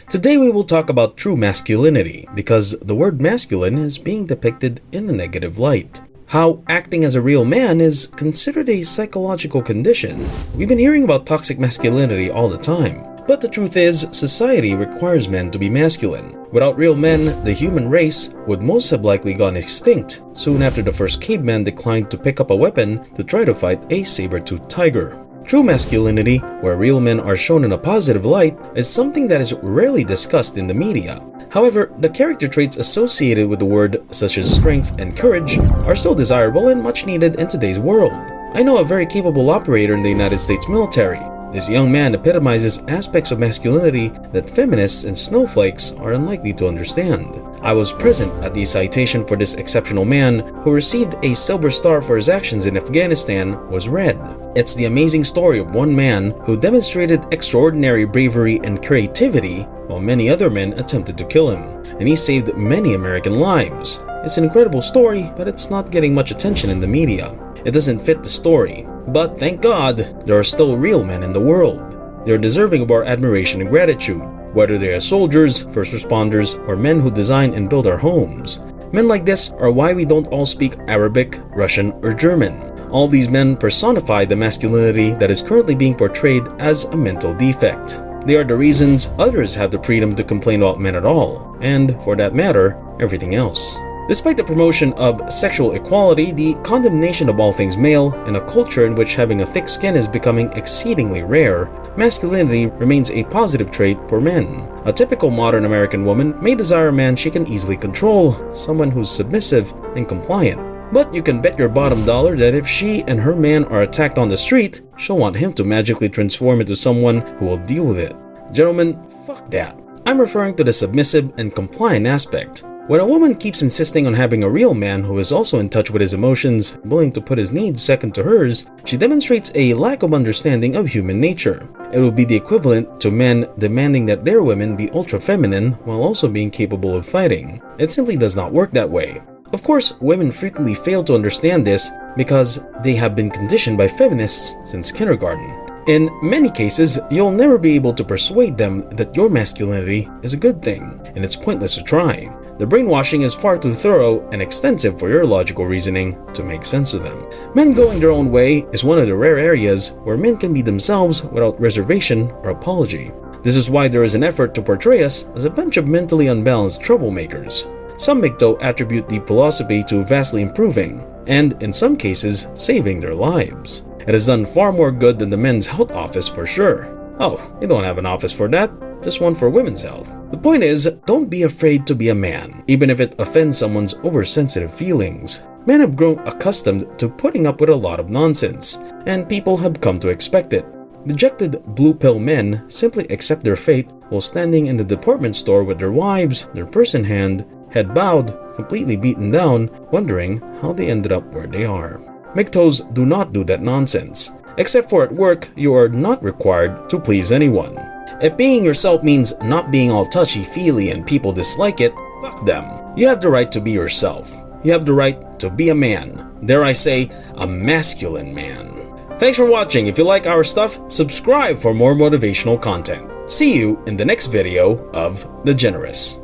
Today we will talk about true masculinity because the word masculine is being depicted in a negative light. How acting as a real man is considered a psychological condition. We've been hearing about toxic masculinity all the time, but the truth is society requires men to be masculine. Without real men, the human race would most have likely gone extinct soon after the first caveman declined to pick up a weapon to try to fight a saber-toothed tiger. True masculinity, where real men are shown in a positive light, is something that is rarely discussed in the media. However, the character traits associated with the word, such as strength and courage, are still desirable and much needed in today's world. I know a very capable operator in the United States military. This young man epitomizes aspects of masculinity that feminists and snowflakes are unlikely to understand. I was present at the citation for this exceptional man who received a Silver Star for his actions in Afghanistan was read. It's the amazing story of one man who demonstrated extraordinary bravery and creativity while many other men attempted to kill him, and he saved many American lives. It's an incredible story, but it's not getting much attention in the media. It doesn't fit the story. But thank God, there are still real men in the world. They are deserving of our admiration and gratitude, whether they are soldiers, first responders, or men who design and build our homes. Men like this are why we don't all speak Arabic, Russian, or German. All these men personify the masculinity that is currently being portrayed as a mental defect. They are the reasons others have the freedom to complain about men at all, and, for that matter, everything else. Despite the promotion of sexual equality, the condemnation of all things male, and a culture in which having a thick skin is becoming exceedingly rare, masculinity remains a positive trait for men. A typical modern American woman may desire a man she can easily control, someone who's submissive and compliant. But you can bet your bottom dollar that if she and her man are attacked on the street, she'll want him to magically transform into someone who will deal with it. Gentlemen, fuck that. I'm referring to the submissive and compliant aspect. When a woman keeps insisting on having a real man who is also in touch with his emotions, willing to put his needs second to hers, she demonstrates a lack of understanding of human nature. It would be the equivalent to men demanding that their women be ultra-feminine while also being capable of fighting. It simply does not work that way. Of course, women frequently fail to understand this because they have been conditioned by feminists since kindergarten. In many cases, you'll never be able to persuade them that your masculinity is a good thing, and it's pointless to try. The brainwashing is far too thorough and extensive for your logical reasoning to make sense of them. Men going their own way is one of the rare areas where men can be themselves without reservation or apology. This is why there is an effort to portray us as a bunch of mentally unbalanced troublemakers. Some MGTOW attribute the philosophy to vastly improving, and in some cases, saving their lives. It has done far more good than the men's health office for sure. Oh, they don't have an office for that, just one for women's health. The point is, don't be afraid to be a man, even if it offends someone's oversensitive feelings. Men have grown accustomed to putting up with a lot of nonsense, and people have come to expect it. Dejected blue pill men simply accept their fate while standing in the department store with their wives, their purse in hand, head bowed, completely beaten down, wondering how they ended up where they are. MGTOWs do not do that nonsense. Except for at work, you are not required to please anyone. If being yourself means not being all touchy-feely and people dislike it, fuck them. You have the right to be yourself. You have the right to be a man. Dare I say, a masculine man. Thanks for watching. If you like our stuff, subscribe for more motivational content. See you in the next video of The Generous.